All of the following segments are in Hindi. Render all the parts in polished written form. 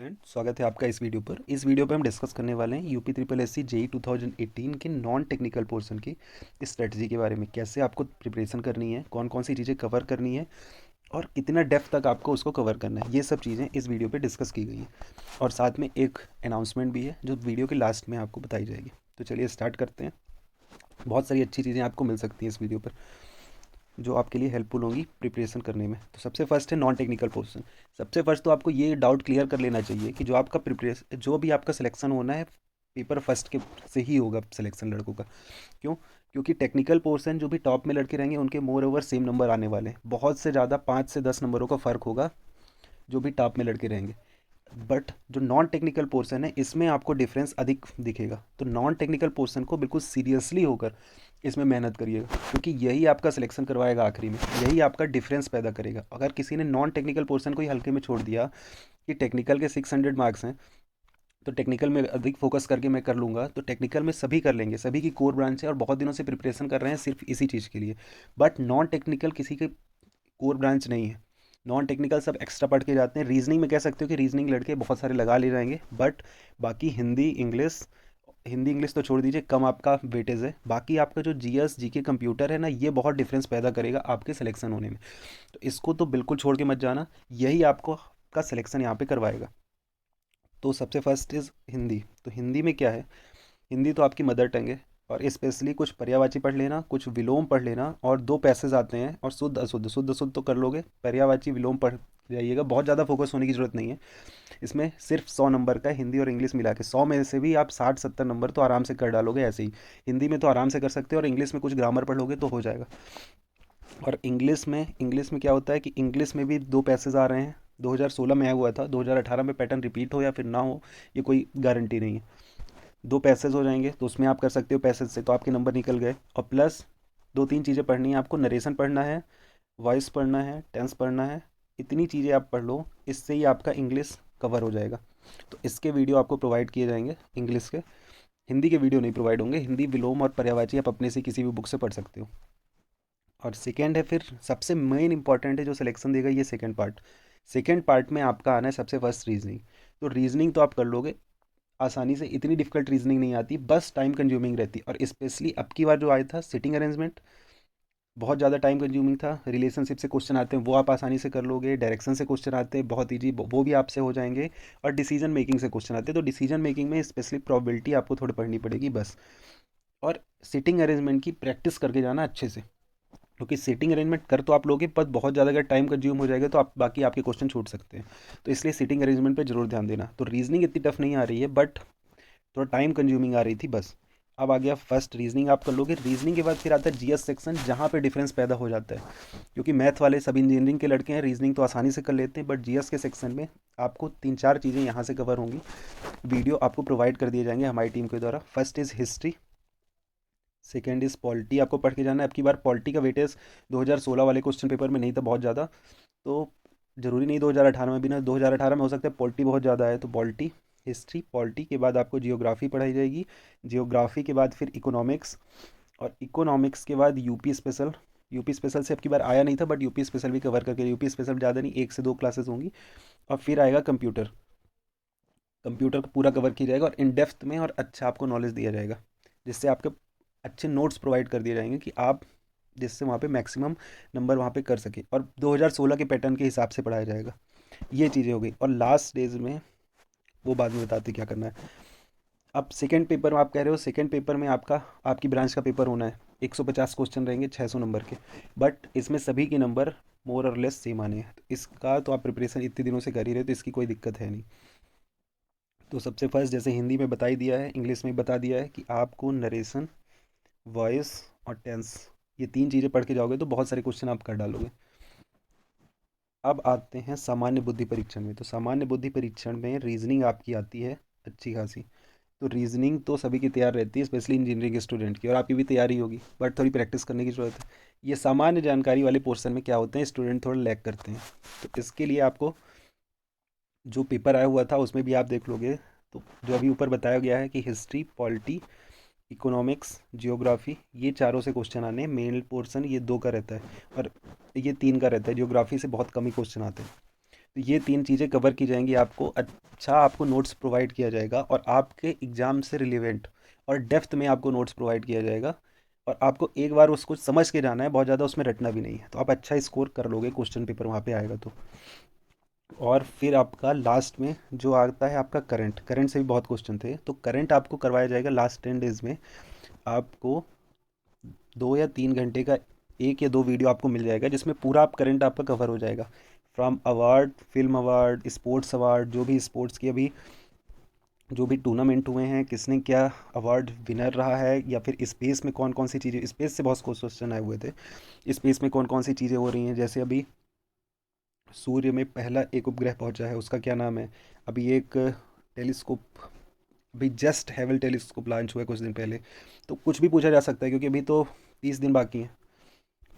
स्टूडेंट, स्वागत है आपका इस वीडियो पर। इस वीडियो पे हम डिस्कस करने वाले हैं UP triple S C JE 2018 के नॉन टेक्निकल पोर्शन की स्ट्रेटजी के बारे में। कैसे आपको प्रिपरेशन करनी है, कौन कौन सी चीज़ें कवर करनी है और कितना डेप्थ तक आपको उसको कवर करना है, ये सब चीज़ें इस वीडियो पे डिस्कस की गई हैं। और साथ में एक अनाउंसमेंट भी है जो वीडियो के लास्ट में आपको बताई जाएगी। तो चलिए स्टार्ट करते हैं। बहुत सारी अच्छी चीज़ें आपको मिल सकती हैं इस वीडियो पर जो आपके लिए हेल्पफुल होंगी प्रिपरेशन करने में। तो सबसे फर्स्ट है नॉन टेक्निकल पोर्शन। सबसे फर्स्ट तो आपको ये डाउट क्लियर कर लेना चाहिए कि जो आपका प्रिपरेशन, जो भी आपका सिलेक्शन होना है, पेपर फर्स्ट के से ही होगा सिलेक्शन लड़कों का। क्यों? क्योंकि टेक्निकल पोर्शन जो भी टॉप में लड़के रहेंगे उनके मोर ओवर सेम नंबर आने वाले हैं। बहुत से ज़्यादा 5 से 10 नंबरों का फ़र्क होगा जो भी टॉप में लड़के रहेंगे। बट जो नॉन टेक्निकल पोर्शन है इसमें आपको डिफरेंस अधिक दिखेगा। तो नॉन टेक्निकल पोर्शन को बिल्कुल सीरियसली होकर इसमें मेहनत करिएगा, क्योंकि यही आपका सिलेक्शन करवाएगा आखिरी में, यही आपका डिफरेंस पैदा करेगा। अगर किसी ने नॉन टेक्निकल पोर्शन को ही हल्के में छोड़ दिया कि टेक्निकल के 600 मार्क्स हैं तो टेक्निकल में अधिक फोकस करके मैं कर लूँगा, तो टेक्निकल में सभी कर लेंगे, सभी की कोर ब्रांच है और बहुत दिनों से प्रिपरेशन कर रहे हैं सिर्फ इसी चीज़ के लिए। बट नॉन टेक्निकल किसी के कोर ब्रांच नहीं है। नॉन टेक्निकल सब एक्स्ट्रा पढ़ के जाते हैं। रीजनिंग में कह सकते हो कि रीजनिंग लड़के बहुत सारे लगा ले जाएंगे, बट बाकी हिंदी इंग्लिश तो छोड़ दीजिए, कम आपका वेटेज है। बाकी आपका जो जीएस जीके कंप्यूटर है ना, ये बहुत डिफरेंस पैदा करेगा आपके सिलेक्शन होने में। तो इसको तो बिल्कुल छोड़ के मत जाना, यही आपको का सिलेक्शन यहाँ पे करवाएगा। तो सबसे फर्स्ट इज़ हिंदी। तो हिंदी में क्या है, हिंदी तो आपकी मदर टंग है और स्पेशली कुछ पर्यायवाची पढ़ लेना, कुछ विलोम पढ़ लेना, और दो पैसेज आते हैं और शुद्ध अशुद्ध, शुद्ध अशुद्ध तो कर लोगे, पर्यायवाची विलोम पढ़ जाइएगा। बहुत ज़्यादा फोकस होने की ज़रूरत नहीं है इसमें। सिर्फ 100 नंबर का है हिंदी और इंग्लिश मिला के। 100 में से भी आप 60-70 नंबर तो आराम से कर डालोगे ऐसे ही। हिंदी में तो आराम से कर सकते हो और इंग्लिश में कुछ ग्रामर पढ़ लोगे तो हो जाएगा। और इंग्लिश में क्या होता है कि इंग्लिश में भी दो पैसेज आ रहे हैं। 2016 में आया हुआ था, 2018 में पैटर्न रिपीट हो या फिर ना हो ये कोई गारंटी नहीं है। दो पैसेज हो जाएंगे तो उसमें आप कर सकते हो पैसेज से, तो आपके नंबर निकल गए। और प्लस दो तीन चीज़ें पढ़नी है आपको, नरेशन पढ़ना है, वॉइस पढ़ना है, टेंस पढ़ना है। इतनी चीज़ें आप पढ़ लो, इससे ही आपका इंग्लिश कवर हो जाएगा। तो इसके वीडियो आपको प्रोवाइड किए जाएंगे इंग्लिश के। हिंदी के वीडियो नहीं प्रोवाइड होंगे। हिंदी विलोम और पर्यायवाची आप अपने से किसी भी बुक से पढ़ सकते हो। और सेकेंड है, फिर सबसे मेन इंपॉर्टेंट है जो सिलेक्शन देगा, ये सेकेंड पार्ट। सेकेंड पार्ट में आपका आना है सबसे फर्स्ट रीजनिंग। तो रीजनिंग तो आप कर लोगे आसानी से, इतनी डिफिकल्ट रीजनिंग नहीं आती, बस टाइम कंज्यूमिंग रहती। और स्पेशली अब की बार जो आया था सिटिंग अरेंजमेंट, बहुत ज़्यादा टाइम कंज्यूमिंग था। रिलेशनशिप से क्वेश्चन आते हैं वो आप आसानी से कर लोगे, डायरेक्शन से क्वेश्चन आते हैं बहुत ईजी, वो भी आपसे हो जाएंगे। और डिसीजन मेकिंग से क्वेश्चन आते हैं, तो डिसीजन मेकिंग में स्पेशली प्रोबेबिलिटी आपको थोड़ी पढ़नी पड़ेगी बस। और सिटिंग अरेंजमेंट की प्रैक्टिस करके जाना अच्छे से, क्योंकि सीटिंग अरेंजमेंट कर तो आप लोगे पर बहुत ज़्यादा अगर टाइम कंज्यूम हो जाएगा तो आप बाकी आपके क्वेश्चन छूट सकते हैं। तो इसलिए सीटिंग अरेंजमेंट पे जरूर ध्यान देना। तो रीजनिंग इतनी टफ नहीं आ रही है, बट थोड़ा टाइम कंज्यूमिंग आ रही थी बस। अब आ गया फर्स्ट रीजनिंग आप कर लोगे। रीजनिंग के बाद फिर आता है जीएस सेक्शन, जहाँ पे डिफरेंस पैदा हो जाता है। क्योंकि मैथ वाले सब इंजीनियरिंग के लड़के हैं, रीजनिंग तो आसानी से कर लेते हैं, बट जीएस के सेक्शन में आपको तीन चार चीज़ें यहाँ से कवर होंगी। वीडियो आपको प्रोवाइड कर दिए जाएंगे हमारी टीम के द्वारा। First is history, second is polity, आपको पढ़ के जाना है। अब की बार पॉलिटी का वेटेज 2016 वाले क्वेश्चन पेपर में नहीं था बहुत ज़्यादा, तो ज़रूरी नहीं 2018 में भी ना, 2018 में हो सकता है पॉलिटी बहुत ज़्यादा है। तो पॉलिटी, हिस्ट्री, पॉलिटी के बाद आपको जियोग्राफी पढ़ाई जाएगी। जियोग्राफी के बाद फिर इकोनॉमिक्स, और इकोनॉमिक्स के बाद यूपी स्पेशल। यूपी स्पेशल से अब की बार आया नहीं था, बट यूपी स्पेशल भी कवर करके, यूपी स्पेशल ज़्यादा नहीं, 1 से 2 क्लासेस होंगी। और फिर आएगा कंप्यूटर। कंप्यूटर को पूरा कवर किया जाएगा और इन डेप्थ में और अच्छा आपको नॉलेज दिया जाएगा, जिससे आपके अच्छे नोट्स प्रोवाइड कर दिए जाएंगे कि आप, जिससे वहाँ पे मैक्सिमम नंबर वहाँ पे कर सके। और 2016 के पैटर्न के हिसाब से पढ़ाया जाएगा। ये चीज़ें हो गई। और लास्ट डेज में वो बाद में बताते क्या करना है। अब सेकंड पेपर में आप कह रहे हो, सेकंड पेपर में आपका, आपकी ब्रांच का पेपर होना है, 150 क्वेश्चन रहेंगे 600 नंबर के। बट इसमें सभी के नंबर मोर और लेस सेम आने हैं। तो इसका तो आप प्रिपरेशन इतने दिनों से कर ही रहे, तो इसकी कोई दिक्कत है नहीं। तो सबसे फर्स्ट, जैसे हिंदी में बता ही दिया है, इंग्लिश में बता दिया है कि आपको नरेशन, वॉइस और टेंस, ये तीन चीज़ें पढ़ के जाओगे तो बहुत सारे क्वेश्चन आप कर डालोगे। अब आते हैं सामान्य बुद्धि परीक्षण में। तो सामान्य बुद्धि परीक्षण में रीजनिंग आपकी आती है अच्छी खासी। तो रीजनिंग तो सभी की तैयार रहती है, स्पेशली इंजीनियरिंग स्टूडेंट की, और आपकी भी तैयारी होगी, बट थोड़ी प्रैक्टिस करने की ज़रूरत है। ये सामान्य जानकारी वाले पोर्शन में क्या होते हैं, स्टूडेंट थोड़ा लैग करते हैं। तो इसके लिए आपको जो पेपर आया हुआ था उसमें भी आप देख लोगे, तो जो अभी ऊपर बताया गया है कि हिस्ट्री, पॉलिटी, इकोनॉमिक्स, जियोग्राफी, ये चारों से क्वेश्चन आने हैं। मेन पोर्शन ये दो का रहता है और ये तीन का रहता है। जियोग्राफी से बहुत कम ही क्वेश्चन आते हैं। तो ये 3 चीज़ें कवर की जाएंगी। आपको अच्छा आपको नोट्स प्रोवाइड किया जाएगा और आपके एग्ज़ाम से रिलेवेंट और डेप्थ में आपको नोट्स प्रोवाइड किया जाएगा। और आपको एक बार उसको समझ के जाना है, बहुत ज़्यादा उसमें रटना भी नहीं है, तो आप अच्छा स्कोर कर लोगे क्वेश्चन पेपर वहाँ पे आएगा तो। और फिर आपका लास्ट में जो आता है आपका करंट, करंट से भी बहुत क्वेश्चन थे, तो करंट आपको करवाया जाएगा लास्ट 10 डेज़ में। आपको 2 या 3 घंटे का एक या दो वीडियो आपको मिल जाएगा जिसमें पूरा आप करंट आपका कवर हो जाएगा। From award, film award, sports award, जो भी स्पोर्ट्स की अभी जो भी टूर्नामेंट हुए हैं, किसने क्या अवार्ड विनर रहा है, या फिर स्पेस में कौन कौन सी चीज़ें, स्पेस से बहुत क्वेश्चन आए हुए थे, स्पेस में कौन कौन सी चीज़ें हो रही हैं। जैसे अभी सूर्य में पहला एक उपग्रह पहुंचा है, उसका क्या नाम है। अभी एक टेलीस्कोप, अभी जस्ट हेवल टेलीस्कोप लॉन्च हुआ है कुछ दिन पहले। तो कुछ भी पूछा जा सकता है क्योंकि अभी तो 30 दिन बाकी हैं।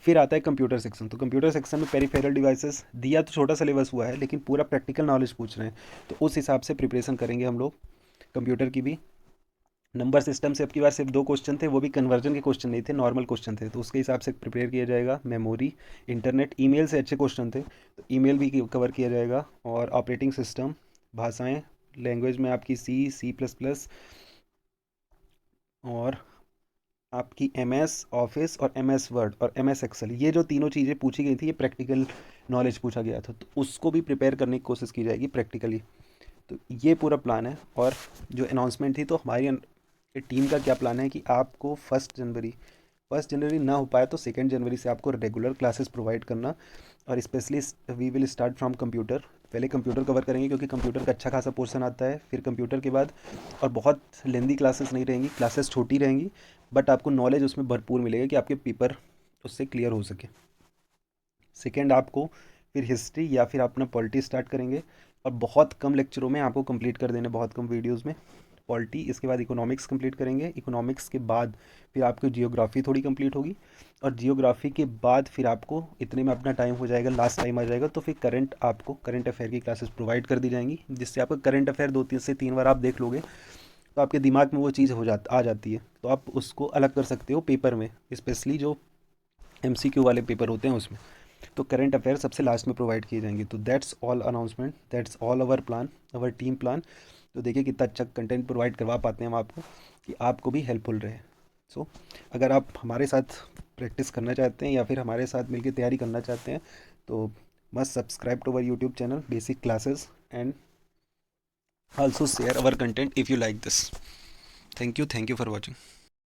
फिर आता है कंप्यूटर सेक्शन, तो कंप्यूटर सेक्शन में पेरिफेरल डिवाइसेस दिया, तो छोटा सिलेबस हुआ है लेकिन पूरा प्रैक्टिकल नॉलेज पूछ रहे हैं, तो उस हिसाब से प्रिपरेशन करेंगे हम लोग कंप्यूटर की भी। नंबर सिस्टम से अब की बार सिर्फ 2 क्वेश्चन थे, वो भी कन्वर्जन के क्वेश्चन नहीं थे, नॉर्मल क्वेश्चन थे, तो उसके हिसाब से प्रिपेयर किया जाएगा। मेमोरी, इंटरनेट, ईमेल से अच्छे क्वेश्चन थे, तो ईमेल भी कवर किया जाएगा। और ऑपरेटिंग सिस्टम, भाषाएं, लैंग्वेज में आपकी सी, सी प्लस प्लस, और आपकी एम एस ऑफिस और एम एस वर्ड और एम एस एक्सेल, ये जो तीनों चीज़ें पूछी गई थी, ये प्रैक्टिकल नॉलेज पूछा गया था, तो उसको भी प्रिपेयर करने की कोशिश की जाएगी प्रैक्टिकली। तो ये पूरा प्लान है। और जो अनाउंसमेंट थी, तो हमारी टीम का क्या प्लान है कि आपको 1 जनवरी ना हो पाए तो 2 जनवरी से आपको रेगुलर क्लासेस प्रोवाइड करना। और specially we will start from computer. पहले कंप्यूटर कवर करेंगे क्योंकि कंप्यूटर का अच्छा खासा पोर्शन आता है, फिर कंप्यूटर के बाद, और बहुत लेंदी क्लासेस नहीं रहेंगी, क्लासेस छोटी रहेंगी, बट आपको नॉलेज उसमें भरपूर मिलेगा कि आपके पेपर उससे क्लियर हो सके। सेकेंड, आपको फिर हिस्ट्री या फिर अपना पॉलिटी स्टार्ट करेंगे, और बहुत कम लेक्चरों में आपको कंप्लीट कर देने, बहुत कम वीडियोस में पॉलिटी। इसके बाद इकोनॉमिक्स कंप्लीट करेंगे, इकोनॉमिक्स के बाद फिर आपकी जियोग्राफी थोड़ी कंप्लीट होगी, और जियोग्राफी के बाद फिर आपको इतने में अपना टाइम हो जाएगा, लास्ट टाइम आ जाएगा, तो फिर आपको करंट अफेयर की क्लासेस प्रोवाइड कर दी जाएंगी, जिससे आपका करंट अफेयर 2 से 3 बार आप देख लोगे, तो आपके दिमाग में वो चीज़ आ जाती है, तो आप उसको अलग कर सकते हो पेपर में, स्पेशली जो एमसीक्यू वाले पेपर होते हैं उसमें। तो करंट अफेयर सबसे लास्ट में प्रोवाइड किए जाएंगे। तो that's all announcement, that's all our plan, our team plan. तो देखिए कितना अच्छा कंटेंट प्रोवाइड करवा पाते हैं हम आपको, कि आपको भी हेल्पफुल रहे। सो अगर आप हमारे साथ प्रैक्टिस करना चाहते हैं या फिर हमारे साथ मिलकर तैयारी करना चाहते हैं, तो must subscribe to our YouTube channel basic classes, and also share our content if you like this. Thank you for watching.